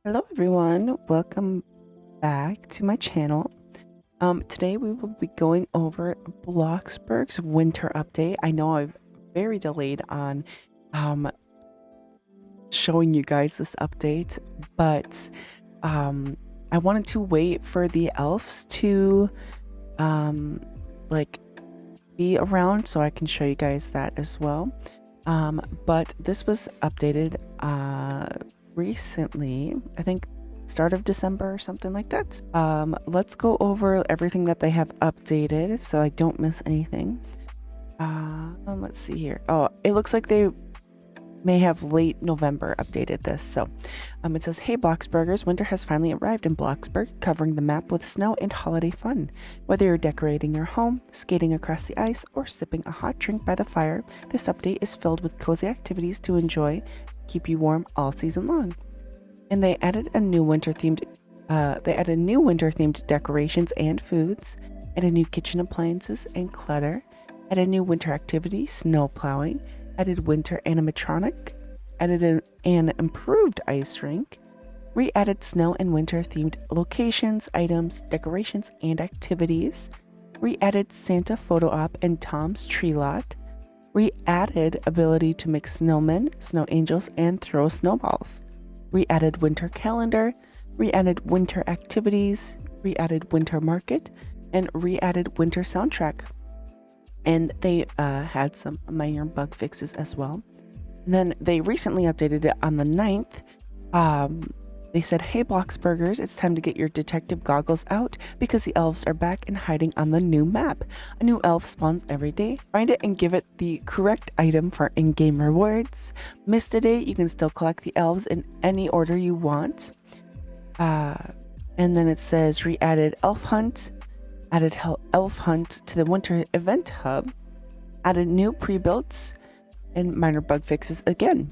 Hello everyone, welcome back to my channel. Today we will be going over Bloxburg's winter update. I know I'm very delayed on showing you guys this update, but I wanted to wait for the elves to like be around so I can show you guys that as well. But this was updated recently, I think start of December or something like that. Let's go over everything that they have updated so I don't miss anything. Let's see here. Oh, it looks like they may have late November updated this. So it says, "Hey Bloxburgers, winter has finally arrived in Bloxburg, covering the map with snow and holiday fun. Whether you're decorating your home, skating across the ice, or sipping a hot drink by the fire, this update is filled with cozy activities to enjoy, keep you warm all season long." And they added a new winter themed decorations and foods, added new kitchen appliances and clutter, added new winter activity, snowplowing, added winter animatronic, added an improved ice rink, re-added snow and winter themed locations, items, decorations, and activities, re-added Santa photo op and Tom's tree lot, re-added ability to make snowmen, snow angels, and throw snowballs, re-added winter calendar, re-added winter activities, re-added winter market, and re-added winter soundtrack. And they had some minor bug fixes as well. And then they recently updated it on the 9th. They said, "Hey Bloxburgers, it's time to get your detective goggles out because the elves are back and hiding on the new map. A new elf spawns every day. Find it and give it the correct item for in-game rewards. Missed a day, you can still collect the elves in any order you want." And then it says, re-added elf hunt, added elf hunt to the winter event hub, added new pre-builts, and minor bug fixes again.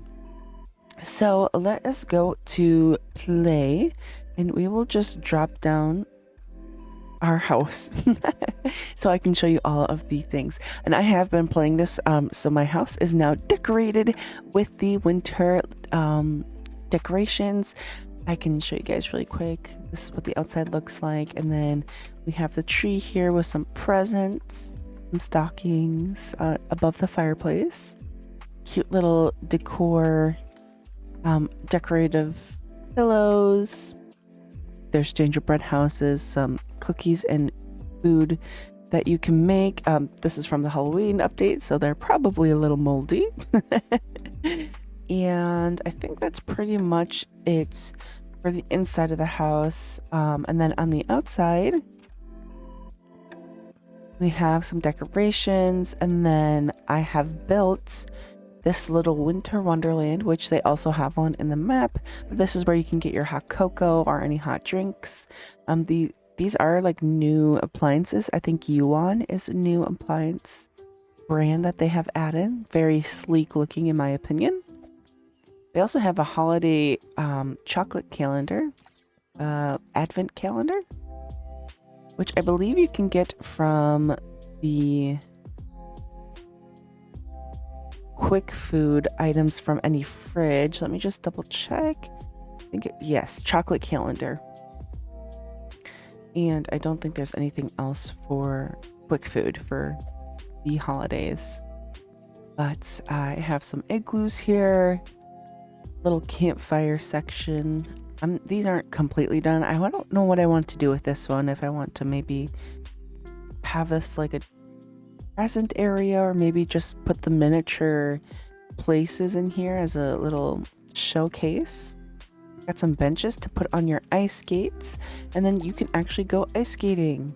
So let us go to play, and we will just drop down our house so I can show you all of the things. And I have been playing this, so my house is now decorated with the winter decorations. I can show you guys really quick. This is what the outside looks like, and then we have the tree here with some presents, some stockings above the fireplace, cute little decor, decorative pillows. There's gingerbread houses, some cookies and food that you can make. This is from the Halloween update, so they're probably a little moldy. And I think that's pretty much it for the inside of the house. And then on the outside, we have some decorations, and then I have built this little winter wonderland, which they also have one in the map, but this is where you can get your hot cocoa or any hot drinks. These are like new appliances. I think Yuan is a new appliance brand that they have added. Very sleek looking in my opinion. They also have a holiday chocolate calendar, advent calendar, which I believe you can get from the quick food items from any fridge. Let me just double check. Yes, chocolate calendar. And I don't think there's anything else for quick food for the holidays. But I have some igloos here, little campfire section. These aren't completely done. I don't know what I want to do with this one. If I want to maybe have this like a present area, or maybe just put the miniature places in here as a little showcase. Got some benches to put on your ice skates, and then you can actually go ice skating,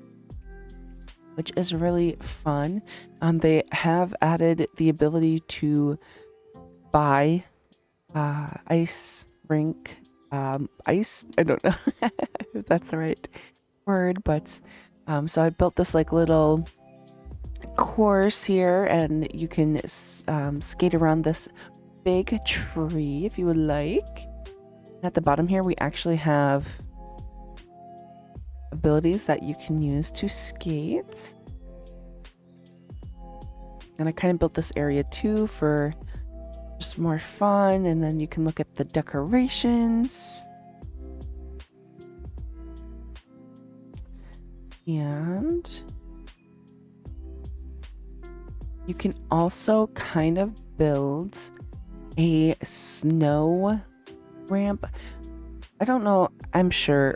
which is really fun. They have added the ability to buy ice rink ice. I don't know if that's the right word, but so I built this like little course here, and you can skate around this big tree if you would like. At the bottom here we actually have abilities that you can use to skate, and I kind of built this area too for just more fun. And then you can look at the decorations. And you can also kind of build a snow ramp. I don't know. I'm sure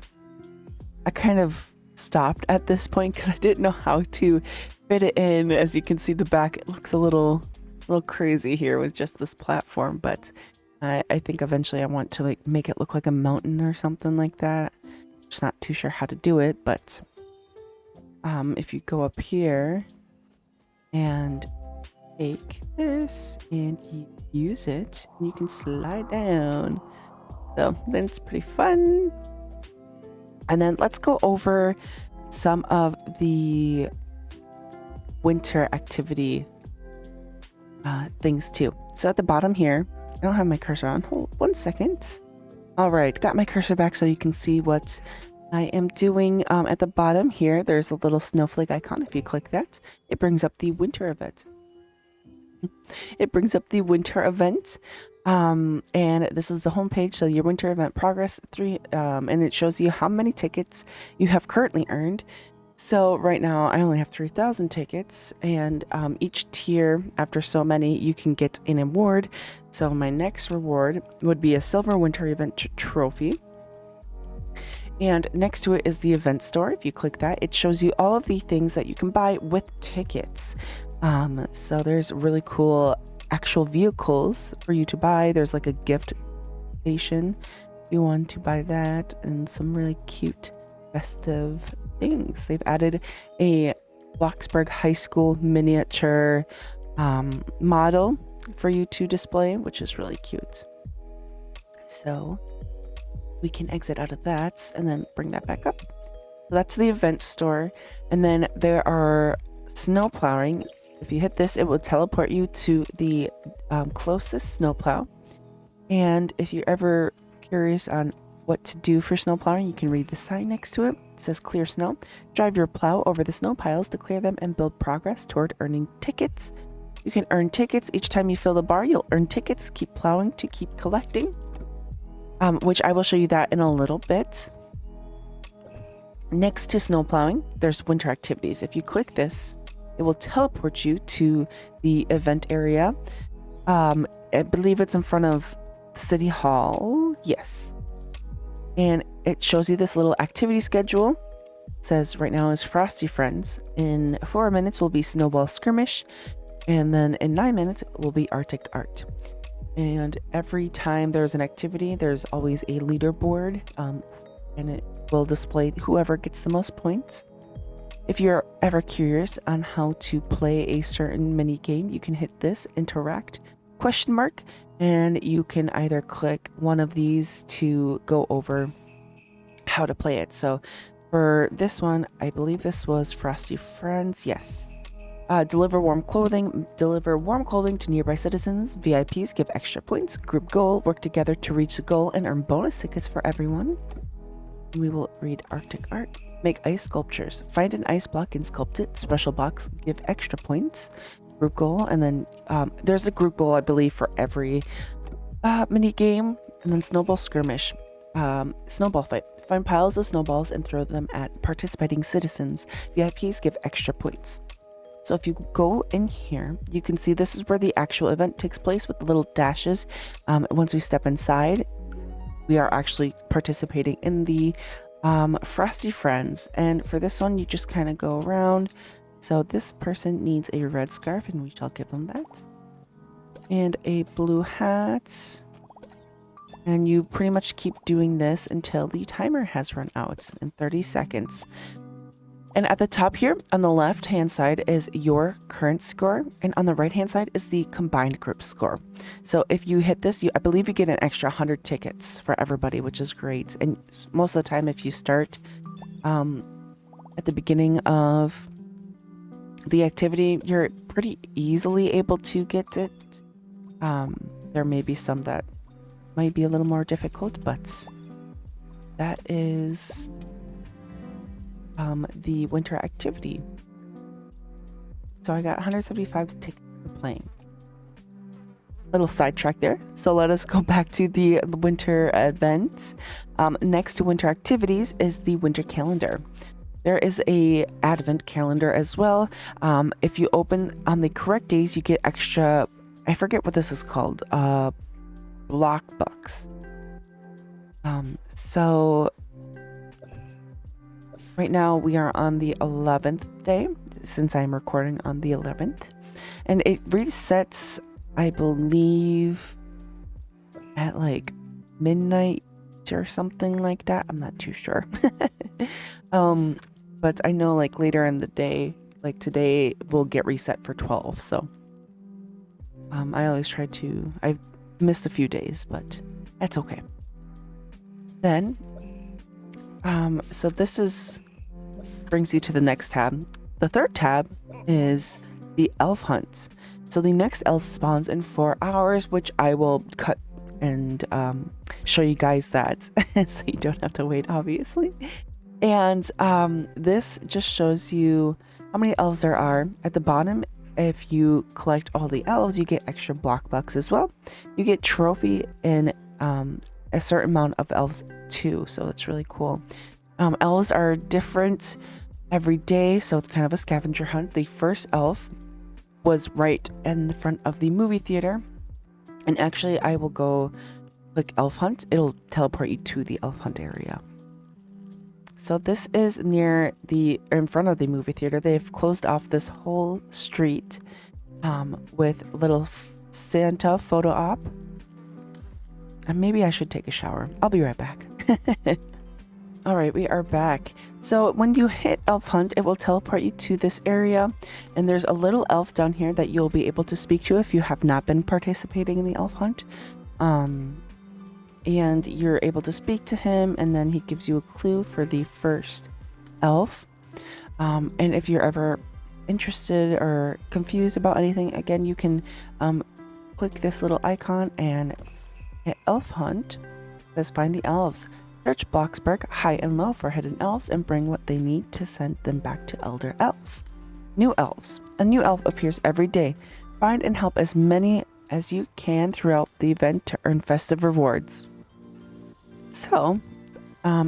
I kind of stopped at this point because I didn't know how to fit it in. As you can see, the back, it looks a little crazy here with just this platform, but I think eventually I want to like make it look like a mountain or something like that. Just not too sure how to do it, but if you go up here and take this and you use it, you can slide down. So then it's pretty fun. And then let's go over some of the winter activity things too. So at the bottom here, I don't have my cursor on. Hold 1 second. All right, got my cursor back so you can see what I am doing. At the bottom here, there's a little snowflake icon. If you click that, it brings up the winter event. It brings up the winter event. And this is the homepage. So your winter event progress and it shows you how many tickets you have currently earned. So right now I only have 3,000 tickets, and each tier after so many you can get an award. So my next reward would be a silver winter event trophy. And next to it is the event store. If you click that, it shows you all of the things that you can buy with tickets. So there's really cool actual vehicles for you to buy. There's like a gift station if you want to buy that, and some really cute festive things. They've added a Bloxburg High School miniature model for you to display, which is really cute. So we can exit out of that and then bring that back up. So that's the event store. And then there are snowplowing. If you hit this, it will teleport you to the closest snowplow. And if you're ever curious on what to do for snowplowing, you can read the sign next to it. It says clear snow. Drive your plow over the snow piles to clear them and build progress toward earning tickets. You can earn tickets each time you fill the bar. You'll earn tickets. Keep plowing to keep collecting, which I will show you that in a little bit. Next to snowplowing, there's winter activities. If you click this, it will teleport you to the event area. I believe it's in front of City Hall. Yes. And it shows you this little activity schedule. It says right now is Frosty Friends. In 4 minutes will be Snowball Skirmish. And then in 9 minutes will be Arctic Art. And every time there's an activity, there's always a leaderboard. And it will display whoever gets the most points. If you're ever curious on how to play a certain mini game, you can hit this interact ? And you can either click one of these to go over how to play it. So for this one, I believe this was Frosty Friends. Yes. Deliver warm clothing. Deliver warm clothing to nearby citizens. VIPs give extra points. Group goal. Work together to reach the goal and earn bonus tickets for everyone. We will read Arctic Art. Make ice sculptures. Find an ice block and sculpt it. Special box. Give extra points. Group goal. And then there's a group goal, I believe, for every mini game. And then Snowball Skirmish. Snowball fight. Find piles of snowballs and throw them at participating citizens. VIPs give extra points. So if you go in here, you can see this is where the actual event takes place with the little dashes. Once we step inside, we are actually participating in the Frosty Friends. And for this one, you just kind of go around. So this person needs a red scarf, and we shall give them that. And a blue hat. And you pretty much keep doing this until the timer has run out in 30 seconds. And at the top here on the left hand side is your current score, and on the right hand side is the combined group score. So if you hit this, I believe you get an extra 100 tickets for everybody, which is great. And most of the time, if you start at the beginning of the activity, you're pretty easily able to get it. There may be some that might be a little more difficult, but that is the winter activity. So I got 175 tickets for playing. Little sidetrack there. So let us go back to the winter events. Next to winter activities is the winter calendar. There is a advent calendar as well. If you open on the correct days, you get extra, I forget what this is called, block bucks. So right now we are on the 11th day, since I'm recording on the 11th. And it resets, I believe, at like midnight or something like that. I'm not too sure. But I know like later in the day, like today, will get reset for 12. So I always try to, I've missed a few days, but that's okay. Then, so this is, brings you to the next tab. The third tab is the elf hunts. So the next elf spawns in 4 hours, which I will cut and show you guys that so you don't have to wait, obviously. And this just shows you how many elves there are. At the bottom, if you collect all the elves, you get extra block bucks as well. You get trophy in a certain amount of elves too, so it's really cool. Elves are different every day, so it's kind of a scavenger hunt. The first elf was right in the front of the movie theater, and actually I will go click elf hunt. It'll teleport you to the elf hunt area. So this is near the, in front of the movie theater. They've closed off this whole street with little Santa photo op. And maybe I should take a shower. I'll be right back. All right, we are back. So when you hit elf hunt, it will teleport you to this area. And there's a little elf down here that you'll be able to speak to if you have not been participating in the elf hunt. And you're able to speak to him, and then he gives you a clue for the first elf. And if you're ever interested or confused about anything, again, you can click this little icon and hit elf hunt. It says find the elves. Search Bloxburg high and low for hidden elves and bring what they need to send them back to Elder Elf. New elves. A new elf appears every day. Find and help as many as you can throughout the event to earn festive rewards. So,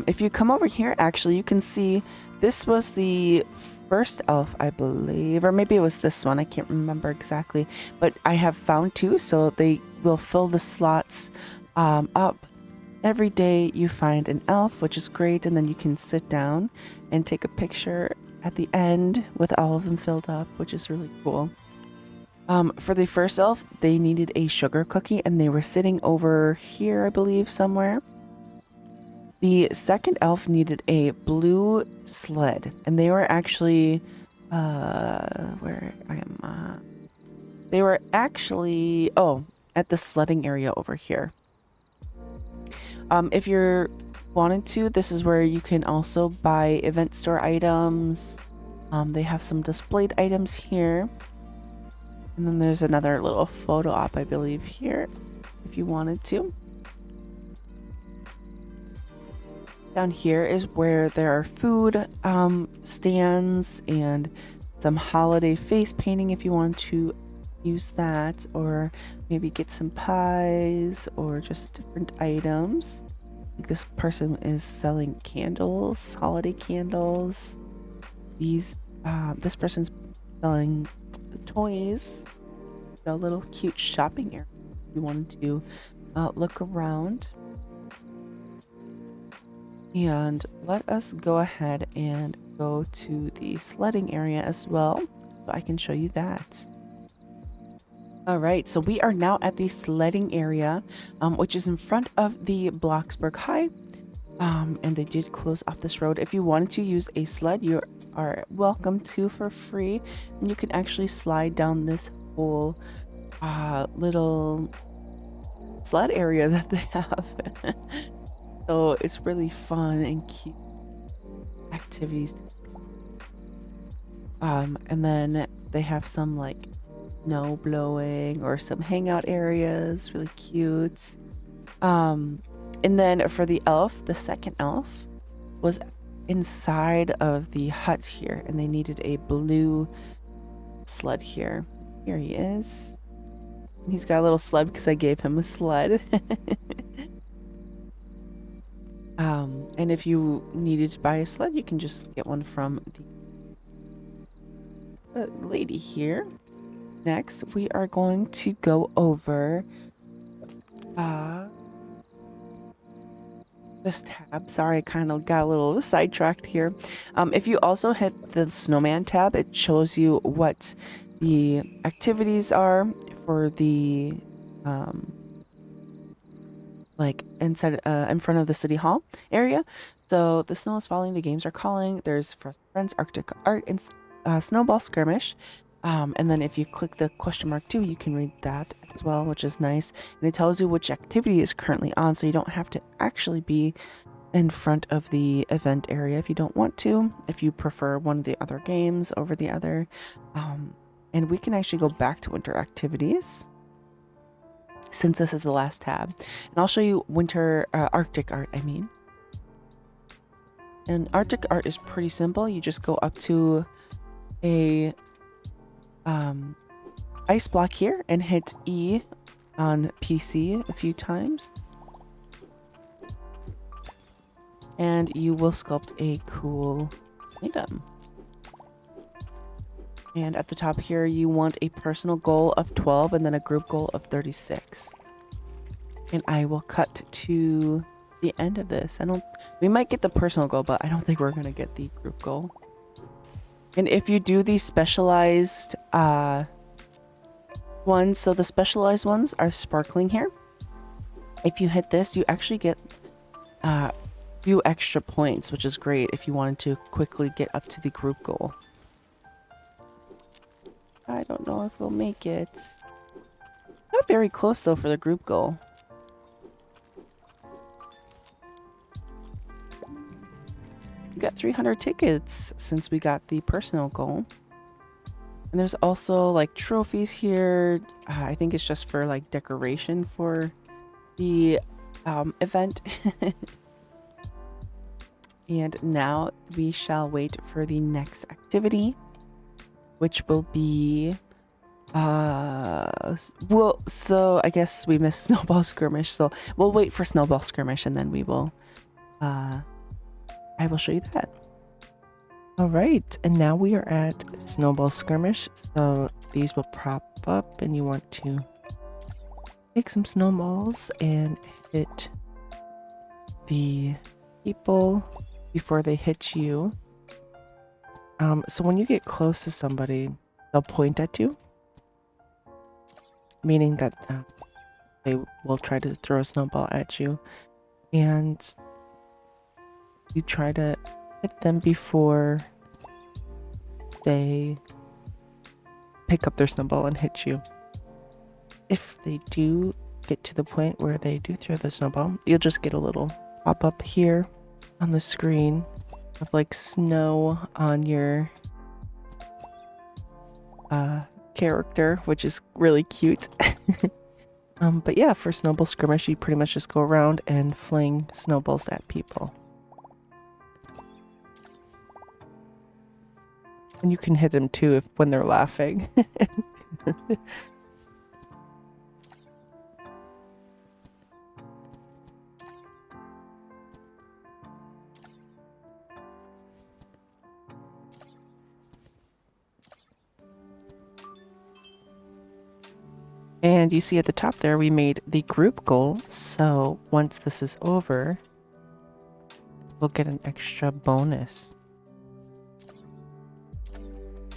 if you come over here, actually, you can see this was the first elf, I believe, or maybe it was this one. I can't remember exactly, but I have found 2, so they will fill the slots up. Every day you find an elf, which is great, and then you can sit down and take a picture at the end with all of them filled up, which is really cool. For the first elf, they needed a sugar cookie, and they were sitting over here, I believe, somewhere. The second elf needed a blue sled, and they were actually, where I am, they were actually, oh, at the sledding area over here. If you're wanted to, this is where you can also buy event store items. They have some displayed items here. And then there's another little photo op, I believe, here, if you wanted to. Down here is where there are food stands and some holiday face painting if you want to use that, or maybe get some pies or just different items. Like this person is selling candles, holiday candles. These this person's selling toys. A little cute shopping area if you wanted to look around. And let us go ahead and go to the sledding area as well, so I can show you that. All right, so we are now at the sledding area, which is in front of the Bloxburg High. And they did close off this road. If you wanted to use a sled, you are welcome to for free. And you can actually slide down this whole little sled area that they have. So it's really fun and cute activities. And then they have some like snow blowing or some hangout areas, really cute. And then for the elf, the second elf was inside of the hut here, and they needed a blue sled here. Here he is. He's got a little sled because I gave him a sled. And if you needed to buy a sled, you can just get one from the lady here. Next, we are going to go over this tab. Sorry, I kind of got a little sidetracked here. If you also hit the snowman tab, it shows you what the activities are for the like inside in front of the city hall area. So the snow is falling, the games are calling. There's Frosty Friends, Arctic Art, and Snowball Skirmish. And then if you click the question mark too, you can read that as well, which is nice. And it tells you which activity is currently on, so you don't have to actually be in front of the event area if you don't want to, if you prefer one of the other games over the other. And we can actually go back to winter activities since this is the last tab. And I'll show you Arctic Art, I mean. And Arctic Art is pretty simple. You just go up to a ice block here and hit E on PC a few times. And you will sculpt a cool item. And at the top here, you want a personal goal of 12 and then a group goal of 36. And I will cut to the end of this. We might get the personal goal, but I don't think we're going to get the group goal. And if you do these specialized ones, so the specialized ones are sparkling here. If you hit this, you actually get a few extra points, which is great if you wanted to quickly get up to the group goal. I don't know if we'll make it. Not very close though for the group goal. We got 300 tickets since we got the personal goal. And there's also like trophies here. I think it's just for like decoration for the event. And now we shall wait for the next activity, which will be so I guess we missed Snowball Skirmish, so we'll wait for Snowball Skirmish and then we will I will show you that. All right, and now we are at Snowball Skirmish, so these will prop up and you want to take some snowballs and hit the people before they hit you. So when you get close to somebody, they'll point at you, meaning that they will try to throw a snowball at you, and you try to hit them before they pick up their snowball and hit you. If they do get to the point where they do throw the snowball, you'll just get a little pop-up here on the screen of like snow on your character, which is really cute. But yeah, for Snowball Skirmish, you pretty much just go around and fling snowballs at people. And you can hit them too when they're laughing. And you see at the top there, we made the group goal. So once this is over, we'll get an extra bonus.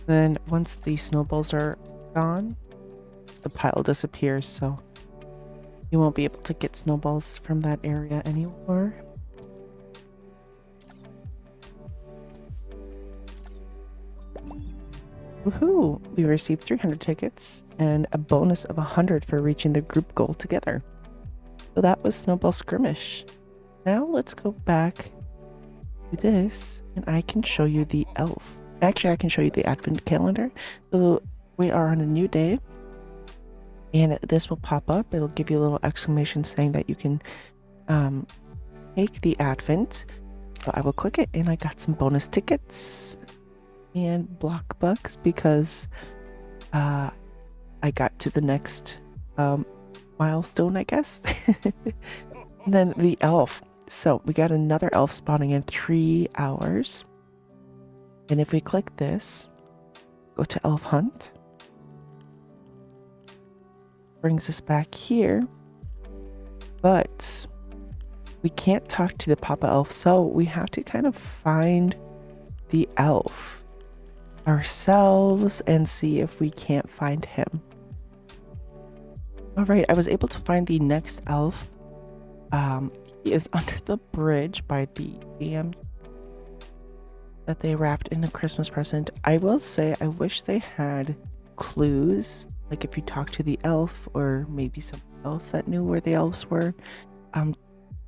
Then once the snowballs are gone, the pile disappears, so you won't be able to get snowballs from that area anymore. Woohoo! We received 300 tickets and a bonus of 100 for reaching the group goal together. So that was Snowball Skirmish. Now let's go back to this and I can show you the elf. Actually, I can show you the advent calendar. So we are on a new day and this will pop up. It'll give you a little exclamation saying that you can take the advent. So I will click it and I got some bonus tickets and block bucks because I got to the next milestone, I guess. And then the elf. so we got another elf spawning in 3 hours. And if we click this, go to elf hunt, brings us back here, but we can't talk to the Papa Elf, so we have to kind of find the elf ourselves and see if we can't find him. All right, I was able to find the next elf. He is under the bridge by the dam that they wrapped in a Christmas present. I will say I wish they had clues, like if you talk to the elf or maybe someone else that knew where the elves were,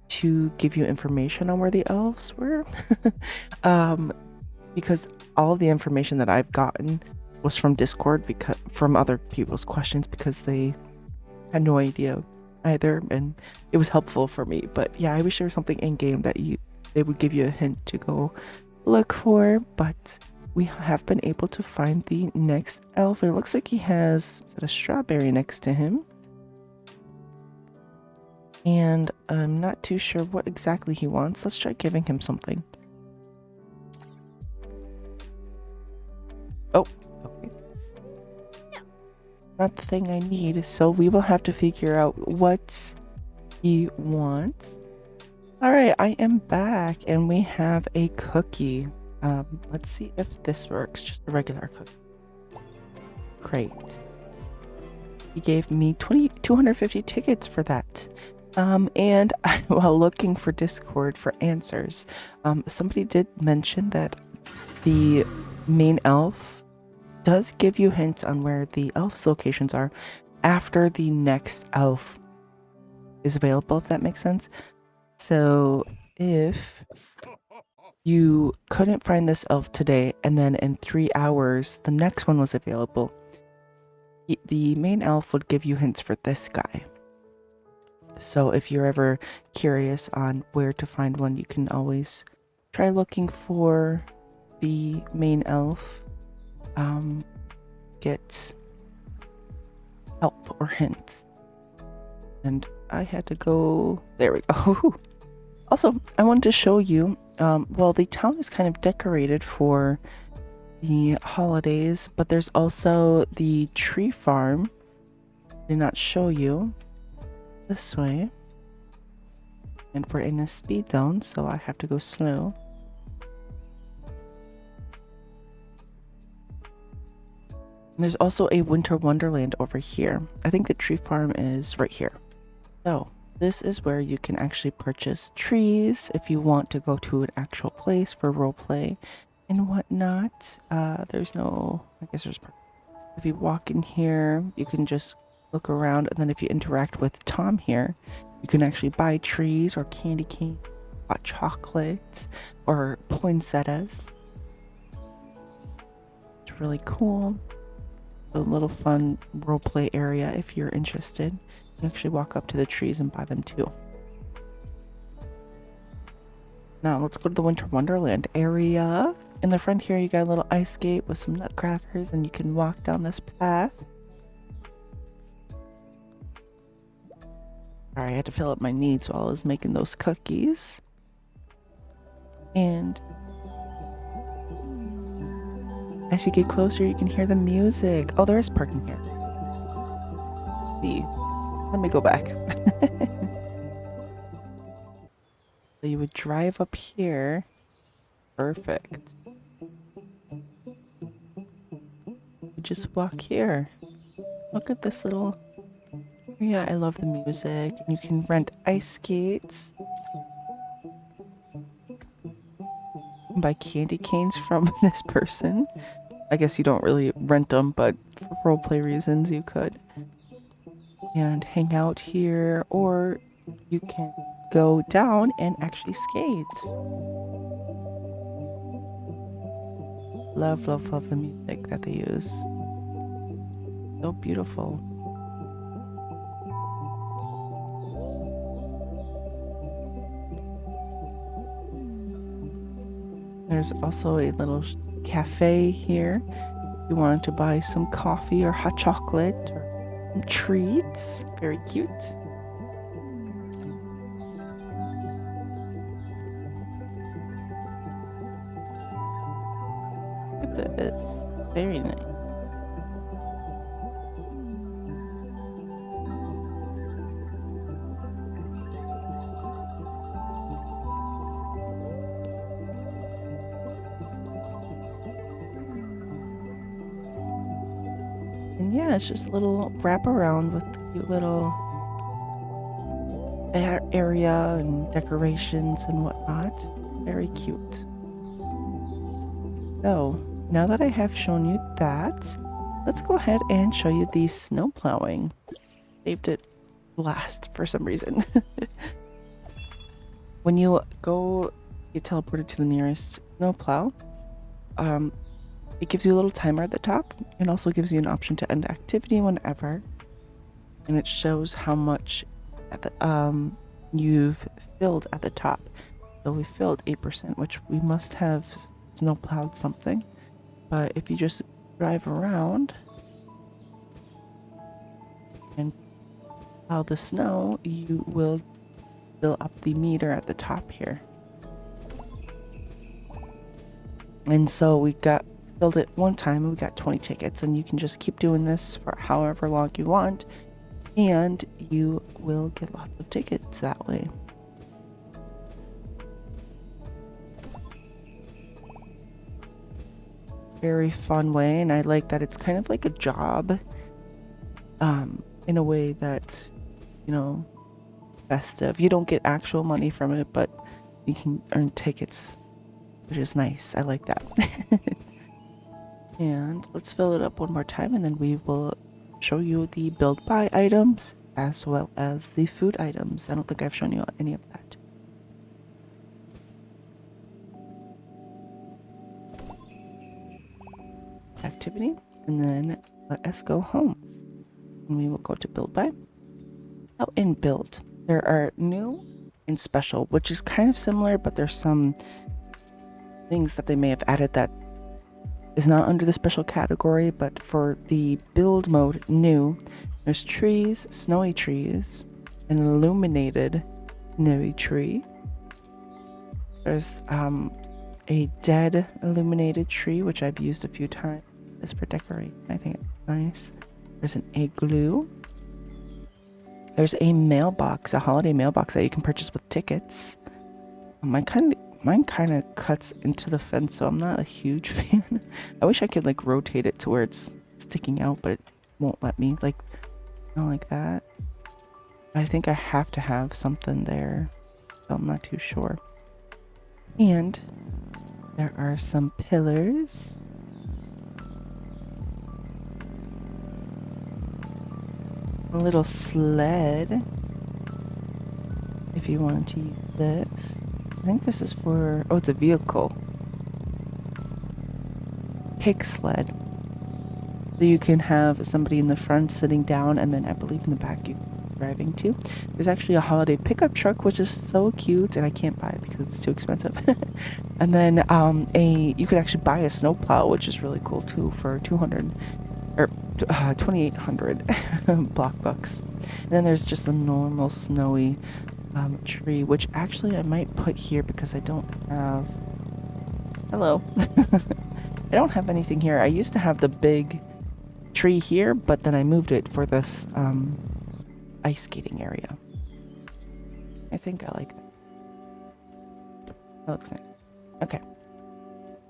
to give you information on where the elves were. Because all of the information that I've gotten was from Discord, because from other people's questions, because they had no idea either, and it was helpful for me. But yeah, I wish there was something in game that they would give you a hint to go look for. But we have been able to find the next elf, and it looks like he has, is it a strawberry next to him? And I'm not too sure what exactly he wants. Let's try giving him something. Oh, okay. Not the thing I need, so we will have to figure out what he wants. Alright, I am back and we have a cookie. Let's see if this works. Just a regular cookie. Great. He gave me 250 tickets for that. And while looking for Discord for answers, somebody did mention that the main elf does give you hints on where the elf's locations are after the next elf is available, if that makes sense. So if you couldn't find this elf today and then in 3 hours the next one was available, the main elf would give you hints for this guy. So if you're ever curious on where to find one, you can always try looking for the main elf. Get help or hints. And I had to go, there we go. Also, I wanted to show you, well, the town is kind of decorated for the holidays, but there's also the tree farm. I did not show you. This way. And we're in a speed zone, so I have to go slow. And there's also a winter wonderland over here. I think the tree farm is right here. So this is where you can actually purchase trees if you want to go to an actual place for roleplay and whatnot. There's no, I guess there's, if you walk in here, you can just look around, and then if you interact with Tom here, you can actually buy trees or candy cane, hot chocolates, or poinsettias. It's really cool. A little fun roleplay area if you're interested. You actually walk up to the trees and buy them too. Now let's go to the Winter Wonderland area. In the front here you got a little ice skate with some nutcrackers, and you can walk down this path. Sorry, I had to fill up my needs while I was making those cookies. And as you get closer, you can hear the music. Oh, there is parking here. See, let me go back. So you would drive up here. Perfect. You just walk here. Look at this little... Yeah, I love the music. You can rent ice skates. Buy candy canes from this person. I guess you don't really rent them, but for roleplay reasons you could. And hang out here, or you can go down and actually skate. Love, love, love the music that they use. So beautiful. There's also a little cafe here. If you wanted to buy some coffee or hot chocolate or some treats. Very cute. this. Very nice. And yeah, it's just a little wrap around with cute little area and decorations and whatnot. Very cute. So now that I have shown you that, let's go ahead and show you the snow plowing. Saved it last for some reason. When you get teleported to the nearest snowplow, it gives you a little timer at the top. It also gives you an option to end activity whenever, and it shows how much at the you've filled at the top. So we filled 8%, which we must have snowplowed something. But if you just drive around and plow the snow, you will fill up the meter at the top here. And so we filled it one time and we got 20 tickets, and you can just keep doing this for however long you want, and you will get lots of tickets that way. Very fun way, and I like that it's kind of like a job, in a way that, you know, festive. You don't get actual money from it, but you can earn tickets, which is nice. I like that. And let's fill it up one more time, and then we will show you the build buy items as well as the food items. I don't think I've shown you any of that. Activity, and then let us go home. And we will go to build buy. Oh, in build, there are new and special, which is kind of similar, but there's some things that they may have added that is not under the special category. But for the build mode new, there's trees, snowy trees, an illuminated snowy tree. There's a dead illuminated tree, which I've used a few times. This for decorating. I think it's nice. There's an igloo. There's a mailbox, a holiday mailbox that you can purchase with tickets. Mine kind of cuts into the fence, so I'm not a huge fan. I wish I could like rotate it to where it's sticking out, but it won't let me. Like, not like that. I think I have to have something there, so I'm not too sure. And there are some pillars. A little sled, if you wanted to use this. I think this is for, oh, it's a vehicle. Pig sled. So you can have somebody in the front sitting down, and then I believe in the back you driving too. There's actually a holiday pickup truck, which is so cute, and I can't buy it because it's too expensive. And then you could actually buy a snowplow, which is really cool too, for 200 or 2,800 block bucks. And then there's just a normal snowy tree, which actually I might put here because I don't have, hello. I don't have anything here. I used to have the big tree here, but then I moved it for this ice skating area. I think I like that. That looks nice. Okay.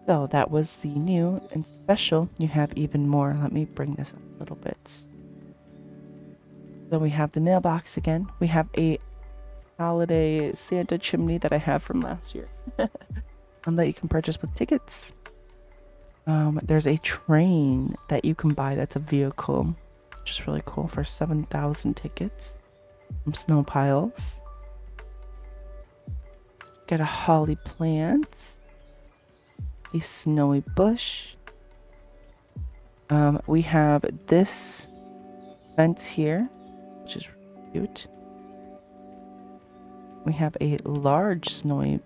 So that was the new and special. You have even more. Let me bring this up a little bit. So we have the mailbox again. We have a holiday Santa chimney that I have from last year. That you can purchase with tickets. There's a train that you can buy that's a vehicle, which is really cool, for 7,000 tickets. Some snow piles. Got a holly plant. A snowy bush. We have this fence here, which is cute. We have a large snowy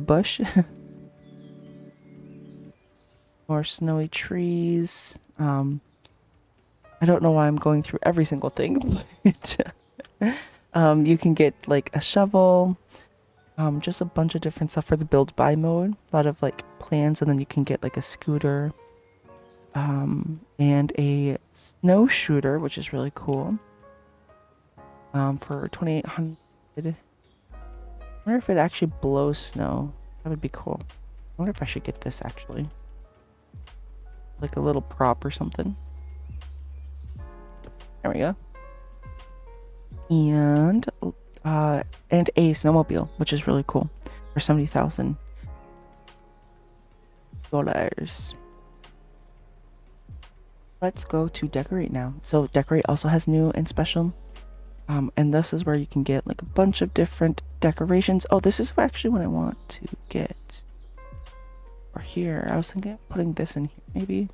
bush. More snowy trees. I don't know why I'm going through every single thing. But you can get like a shovel. Just a bunch of different stuff for the build buy mode. A lot of like plans, and then you can get like a scooter, and a snow shooter, which is really cool. For 2,800. I wonder if it actually blows snow. That would be cool. I wonder if I should get this actually. Like a little prop or something. There we go. And a snowmobile, which is really cool, for $70,000. Let's go to decorate now. So decorate also has new and special. And this is where you can get like a bunch of different decorations. Oh, this is actually what I want to get. Or here. I was thinking of putting this in here, maybe.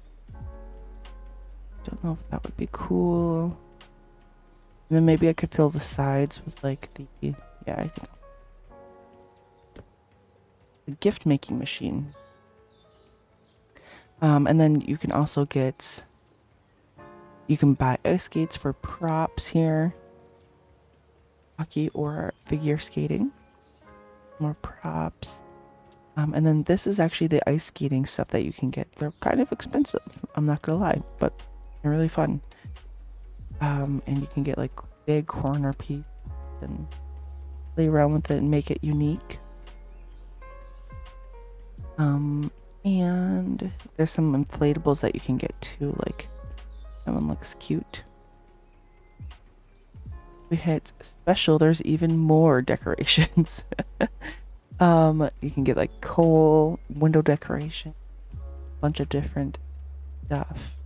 Don't know if that would be cool. And then maybe I could fill the sides with like the, yeah, I think. The gift making machine. And then you can also get, you can buy ice skates for props here. Hockey or figure skating. More props. And then this is actually the ice skating stuff that you can get. They're kind of expensive, I'm not gonna lie, but they're really fun. And you can get like big corner piece and play around with it and make it unique. And there's some inflatables that you can get too, like that one looks cute. We hit special, there's even more decorations. You can get like coal, window decoration, a bunch of different stuff.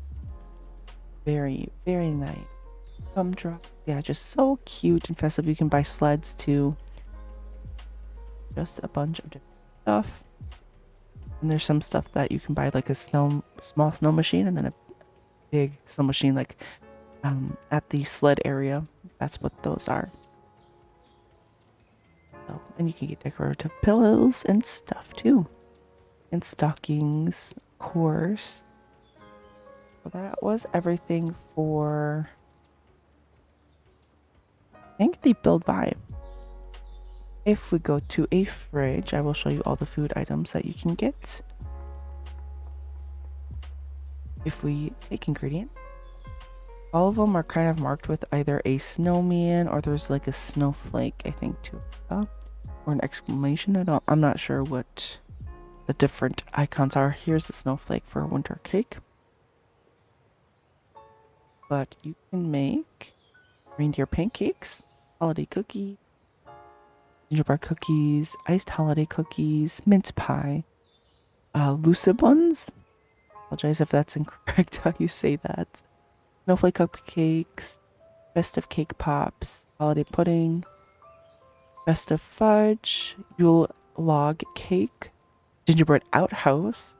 Very, very nice. Gumdrop. Yeah, just so cute and festive. You can buy sleds too. Just a bunch of different stuff. And there's some stuff that you can buy, like a small snow machine, and then a big snow machine, like at the sled area. That's what those are. Oh, and you can get decorative pillows and stuff too. And stockings, of course. So that was everything for, I think, the build buy. If we go to a fridge, I will show you all the food items that you can get. If we take ingredient, all of them are kind of marked with either a snowman or there's like a snowflake, I think, too, or an exclamation. I'm not sure what the different icons are. Here's the snowflake for a winter cake. But you can make reindeer pancakes, holiday cookie, gingerbread cookies, iced holiday cookies, mince pie, lucid buns. Apologize if that's incorrect how you say that. Snowflake cupcakes, festive cake pops, holiday pudding, festive fudge, Yule log cake, gingerbread outhouse,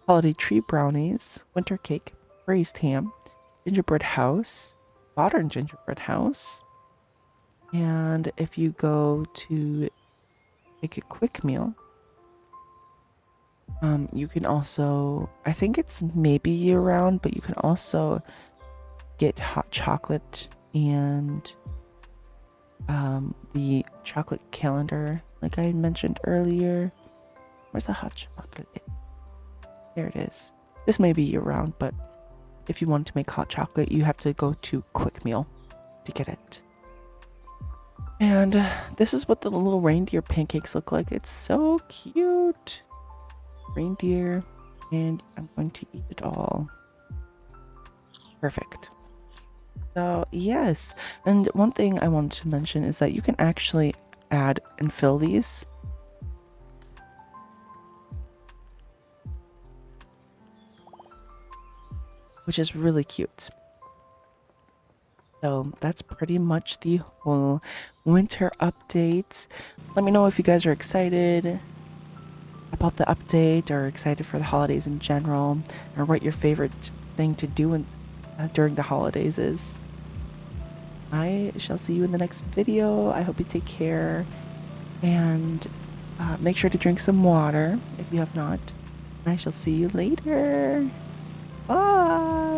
holiday tree brownies, winter cake, braised ham, gingerbread house, modern gingerbread house. And if you go to make a quick meal, you can also, I think it's maybe year round, but you can also get hot chocolate and the chocolate calendar, like I mentioned earlier. Where's the hot chocolate? There it is. This may be year round, but if you want to make hot chocolate, you have to go to quick meal to get it. And this is what the little reindeer pancakes look like. It's so cute. Reindeer, and I'm going to eat it all. Perfect. So yes, and one thing I wanted to mention is that you can actually add and fill these. Which is really cute. So that's pretty much the whole winter update. Let me know if you guys are excited about the update or excited for the holidays in general, or what your favorite thing to do during the holidays is. I shall see you in the next video. I hope you take care, and make sure to drink some water if you have not. I shall see you later. Bye.